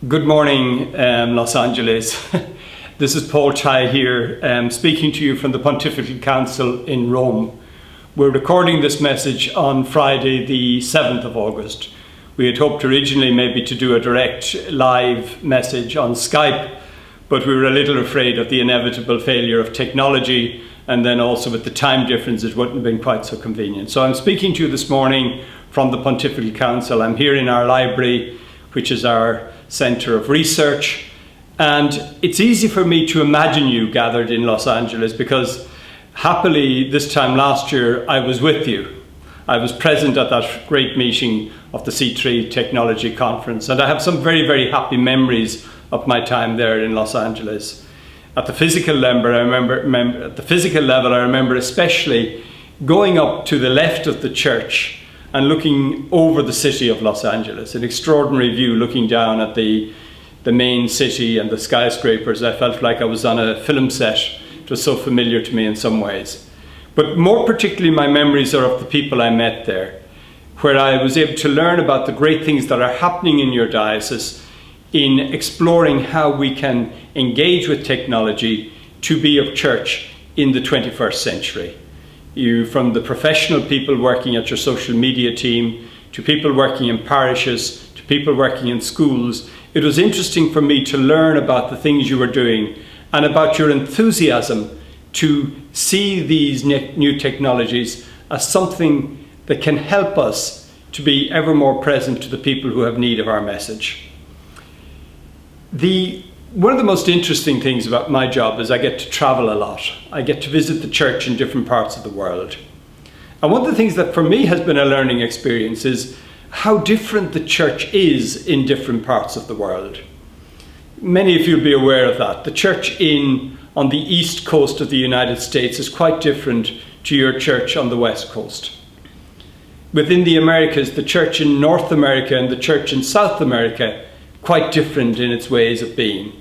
Good morning, Los Angeles. This is Paul Tighe here, speaking to you from the Pontifical Council in Rome. We're recording this message on Friday, the 7th of August. We had hoped originally maybe to do a direct live message on Skype, but we were a little afraid of the inevitable failure of technology, and then also with the time difference it wouldn't have been quite so convenient. So I'm speaking to you this morning from the Pontifical Council. I'm here in our library, which is our centre of research, and it's easy for me to imagine you gathered in Los Angeles because happily this time last year I was with you. I was present at that great meeting of the C3 Technology Conference, and I have some very, very happy memories of my time there in Los Angeles. At the physical level, I remember especially going up to the left of the church and looking over the city of Los Angeles, an extraordinary view looking down at the main city and the skyscrapers. I felt like I was on a film set. It was so familiar to me in some ways. But more particularly my memories are of the people I met there, where I was able to learn about the great things that are happening in your diocese in exploring how we can engage with technology to be of church in the 21st century. You, from the professional people working at your social media team, to people working in parishes, to people working in schools, it was interesting for me to learn about the things you were doing and about your enthusiasm to see these new technologies as something that can help us to be ever more present to the people who have need of our message. One of the most interesting things about my job is I get to travel a lot. I get to visit the church in different parts of the world. And one of the things that for me has been a learning experience is how different the church is in different parts of the world. Many of you will be aware of that. The church on the east coast of the United States is quite different to your church on the west coast. Within the Americas, the church in North America and the church in South America quite different in its ways of being.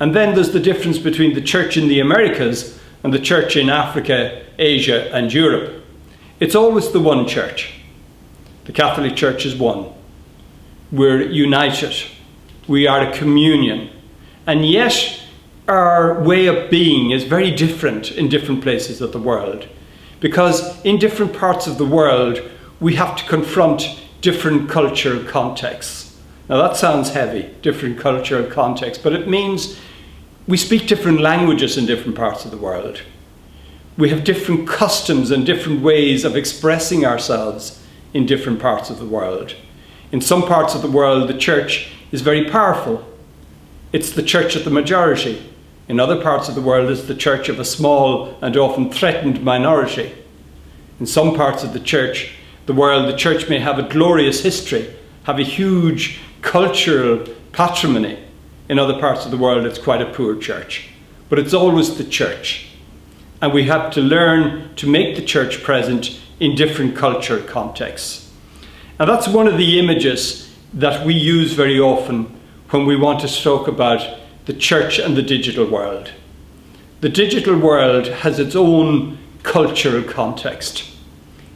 And then there's the difference between the church in the Americas and the church in Africa, Asia and Europe. It's always the one church. The Catholic Church is one. We're united. We are a communion. And yet our way of being is very different in different places of the world. Because in different parts of the world, we have to confront different cultural contexts. Now that sounds heavy, different cultural context, but it means we speak different languages in different parts of the world. We have different customs and different ways of expressing ourselves in different parts of the world. In some parts of the world, the church is very powerful. It's the church of the majority. In other parts of the world, it's the church of a small and often threatened minority. In some parts of the church may have a glorious history, have a huge cultural patrimony. In other parts of the world, it's quite a poor church. But it's always the church. And we have to learn to make the church present in different cultural contexts. And that's one of the images that we use very often when we want to talk about the church and the digital world. The digital world has its own cultural context.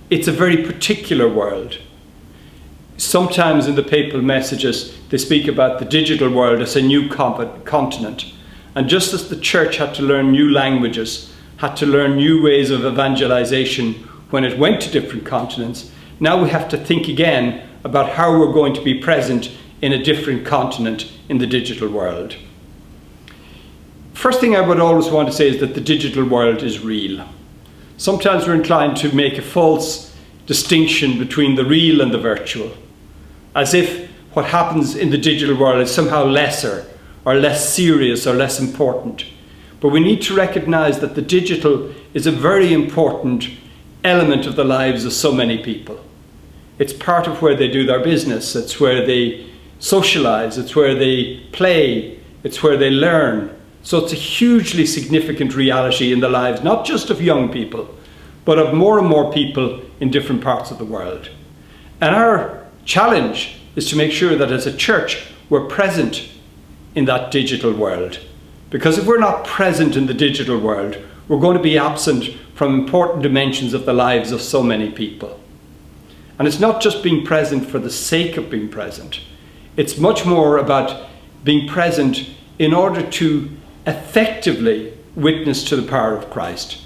It's a very particular world. Sometimes in the papal messages, they speak about the digital world as a new continent. And just as the church had to learn new languages, had to learn new ways of evangelization when it went to different continents, now we have to think again about how we're going to be present in a different continent in the digital world. First thing I would always want to say is that the digital world is real. Sometimes we're inclined to make a false distinction between the real and the virtual, as if what happens in the digital world is somehow lesser or less serious or less important. But we need to recognize that the digital is a very important element of the lives of so many people. It's part of where they do their business, it's where they socialize, it's where they play, it's where they learn. So it's a hugely significant reality in the lives, not just of young people, but of more and more people in different parts of the world. And our challenge is to make sure that as a church, we're present in that digital world. Because if we're not present in the digital world, we're going to be absent from important dimensions of the lives of so many people. And it's not just being present for the sake of being present. It's much more about being present in order to effectively witness to the power of Christ,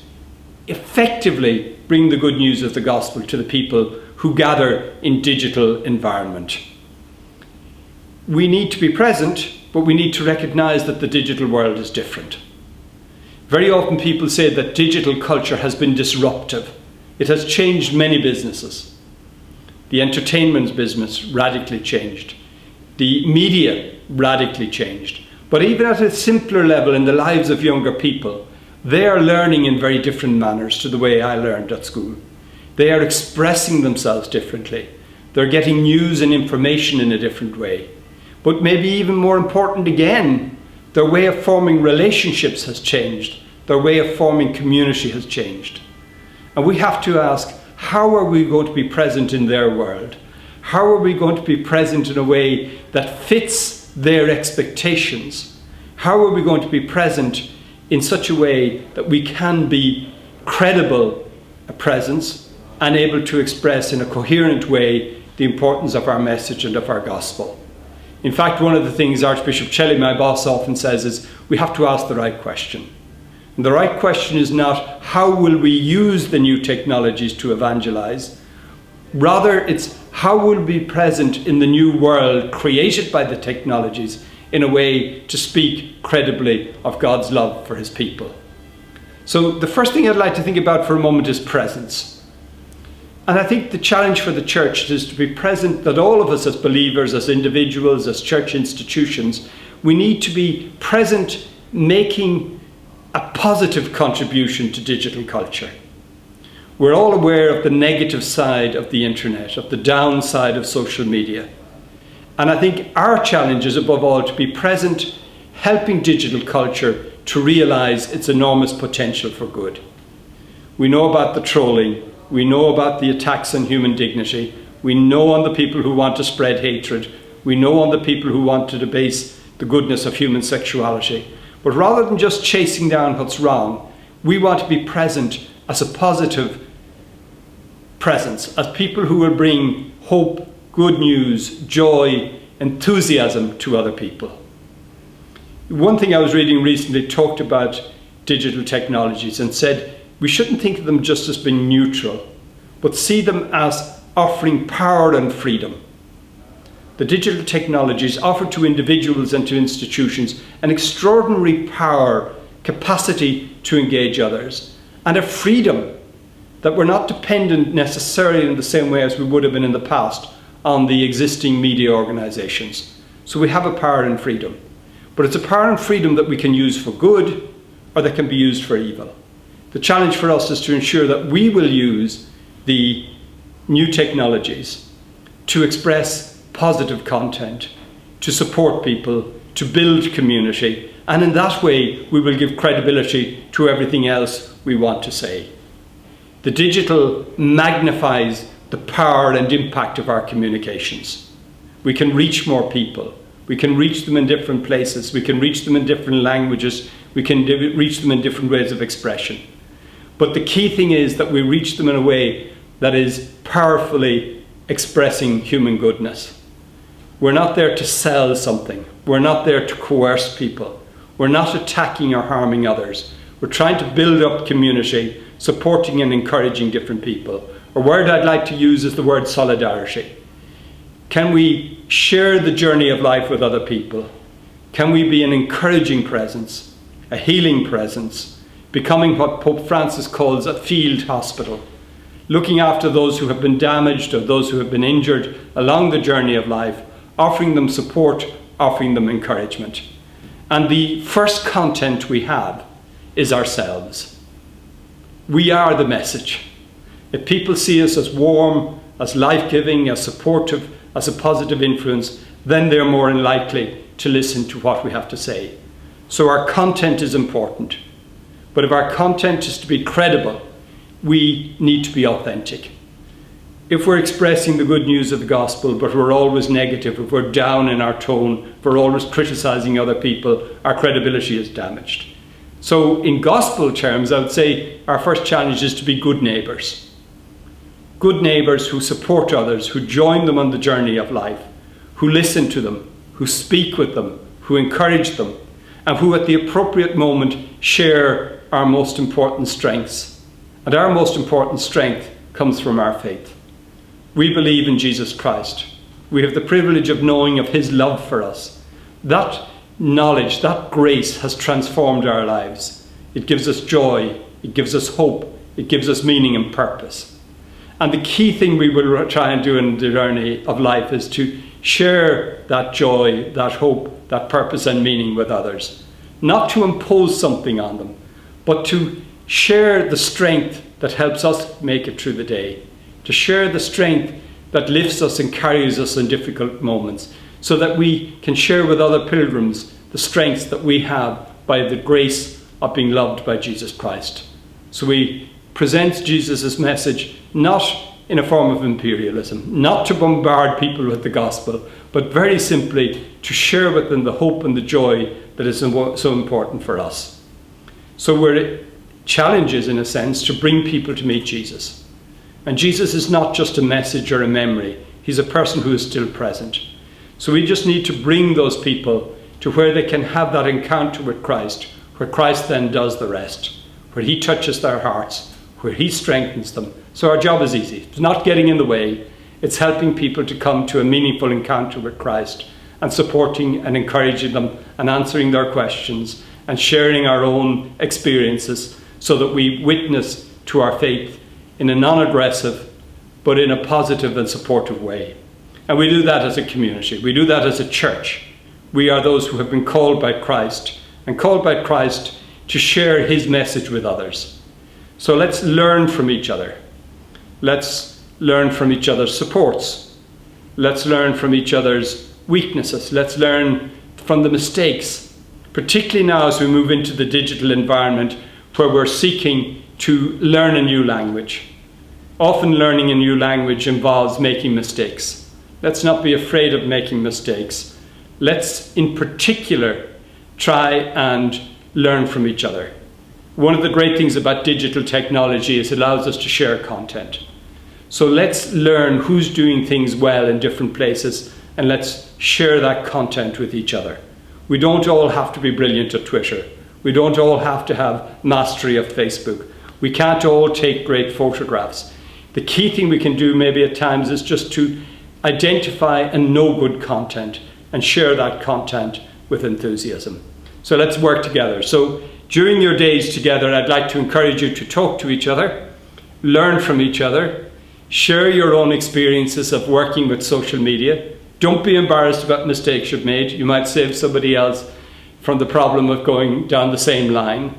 effectively bring the good news of the gospel to the people who gather in digital environment. We need to be present, but we need to recognize that the digital world is different. Very often people say that digital culture has been disruptive. It has changed many businesses. The entertainment business radically changed. The media radically changed. But even at a simpler level in the lives of younger people, they are learning in very different manners to the way I learned at school. They are expressing themselves differently. They're getting news and information in a different way. But maybe even more important again, their way of forming relationships has changed. Their way of forming community has changed. And we have to ask, how are we going to be present in their world? How are we going to be present in a way that fits their expectations? How are we going to be present in such a way that we can be credible a presence and able to express in a coherent way the importance of our message and of our gospel? In fact, one of the things Archbishop Shelley, my boss, often says is we have to ask the right question. And the right question is not how will we use the new technologies to evangelize. Rather, it's how will we be present in the new world created by the technologies in a way to speak credibly of God's love for his people. So the first thing I'd like to think about for a moment is presence. And I think the challenge for the church is to be present, that all of us as believers, as individuals, as church institutions, we need to be present, making a positive contribution to digital culture. We're all aware of the negative side of the internet, of the downside of social media. And I think our challenge is above all to be present, helping digital culture to realize its enormous potential for good. We know about the trolling, we know about the attacks on human dignity, we know on the people who want to spread hatred, we know on the people who want to debase the goodness of human sexuality. But rather than just chasing down what's wrong, we want to be present as a positive presence, as people who will bring hope, good news, joy, enthusiasm to other people. One thing I was reading recently talked about digital technologies and said we shouldn't think of them just as being neutral, but see them as offering power and freedom. The digital technologies offer to individuals and to institutions an extraordinary power, capacity to engage others, and a freedom that we're not dependent necessarily in the same way as we would have been in the past on the existing media organizations. So we have a power and freedom. But it's a power and freedom that we can use for good or that can be used for evil. The challenge for us is to ensure that we will use the new technologies to express positive content, to support people, to build community, and in that way we will give credibility to everything else we want to say. The digital magnifies the power and impact of our communications. We can reach more people. We can reach them in different places. We can reach them in different languages. We can reach them in different ways of expression. But the key thing is that we reach them in a way that is powerfully expressing human goodness. We're not there to sell something. We're not there to coerce people. We're not attacking or harming others. We're trying to build up community, supporting and encouraging different people. A word I'd like to use is the word solidarity. Can we share the journey of life with other people? Can we be an encouraging presence, a healing presence, becoming what Pope Francis calls a field hospital, looking after those who have been damaged or those who have been injured along the journey of life, offering them support, offering them encouragement. And the first content we have is ourselves. We are the message. If people see us as warm, as life-giving, as supportive, as a positive influence, then they're more likely to listen to what we have to say. So our content is important. But if our content is to be credible, we need to be authentic. If we're expressing the good news of the gospel, but we're always negative, if we're down in our tone, if we're always criticizing other people, our credibility is damaged. So in gospel terms, I would say our first challenge is to be good neighbours. Good neighbours who support others, who join them on the journey of life, who listen to them, who speak with them, who encourage them, and who at the appropriate moment share our most important strengths. And our most important strength comes from our faith. We believe in Jesus Christ. We have the privilege of knowing of his love for us. That knowledge, that grace has transformed our lives. It gives us joy, it gives us hope, it gives us meaning and purpose. And the key thing we will try and do in the journey of life is to share that joy, that hope, that purpose and meaning with others. Not to impose something on them, but to share the strength that helps us make it through the day. To share the strength that lifts us and carries us in difficult moments, so that we can share with other pilgrims the strengths that we have by the grace of being loved by Jesus Christ. So we present Jesus' message not in a form of imperialism, not to bombard people with the gospel, but very simply to share with them the hope and the joy that is so important for us. So we're challenges, in a sense, to bring people to meet Jesus. And Jesus is not just a message or a memory. He's a person who is still present. So we just need to bring those people to where they can have that encounter with Christ, where Christ then does the rest, where he touches their hearts, where he strengthens them. So our job is easy. It's not getting in the way. It's helping people to come to a meaningful encounter with Christ and supporting and encouraging them and answering their questions and sharing our own experiences so that we witness to our faith in a non-aggressive but in a positive and supportive way. And we do that as a community. We do that as a church. We are those who have been called by Christ and called by Christ to share his message with others. So let's learn from each other. Let's learn from each other's supports. Let's learn from each other's weaknesses. Let's learn from the mistakes, particularly now as we move into the digital environment where we're seeking to learn a new language. Often learning a new language involves making mistakes. Let's not be afraid of making mistakes. Let's, in particular, try and learn from each other. One of the great things about digital technology is it allows us to share content. So let's learn who's doing things well in different places and let's share that content with each other. We don't all have to be brilliant at Twitter. We don't all have to have mastery of Facebook. We can't all take great photographs. The key thing we can do maybe at times is just to identify and know good content and share that content with enthusiasm. So let's work together. So during your days together, I'd like to encourage you to talk to each other, learn from each other, share your own experiences of working with social media. Don't be embarrassed about mistakes you've made. You might save somebody else from the problem of going down the same line.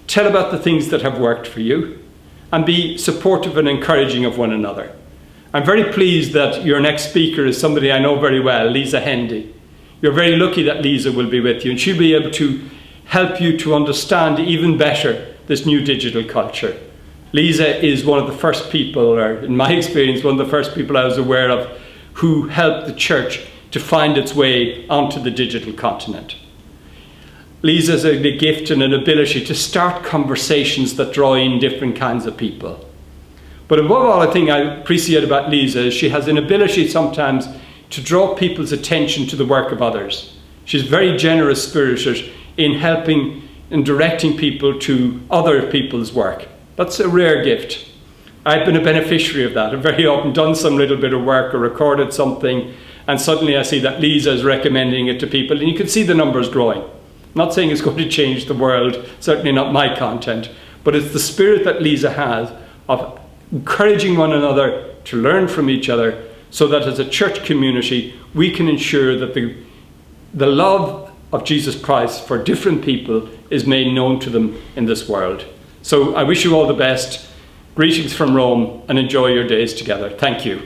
Tell about the things that have worked for you and be supportive and encouraging of one another. I'm very pleased that your next speaker is somebody I know very well, Lisa Hendy. You're very lucky that Lisa will be with you and she'll be able to help you to understand even better this new digital culture. Lisa is one of the first people, or in my experience, one of the first people I was aware of who helped the church to find its way onto the digital continent. Lisa has a gift and an ability to start conversations that draw in different kinds of people. But above all, I think I appreciate about Lisa is she has an ability sometimes to draw people's attention to the work of others. She's very generous spirited in helping and directing people to other people's work. That's a rare gift. I've been a beneficiary of that. I've very often done some little bit of work or recorded something and suddenly I see that Lisa is recommending it to people and you can see the numbers growing. I'm not saying it's going to change the world, certainly not my content, but it's the spirit that Lisa has of encouraging one another to learn from each other so that as a church community we can ensure that the love of Jesus Christ for different people is made known to them in this world. So I wish you all the best. Greetings from Rome and enjoy your days together. Thank you.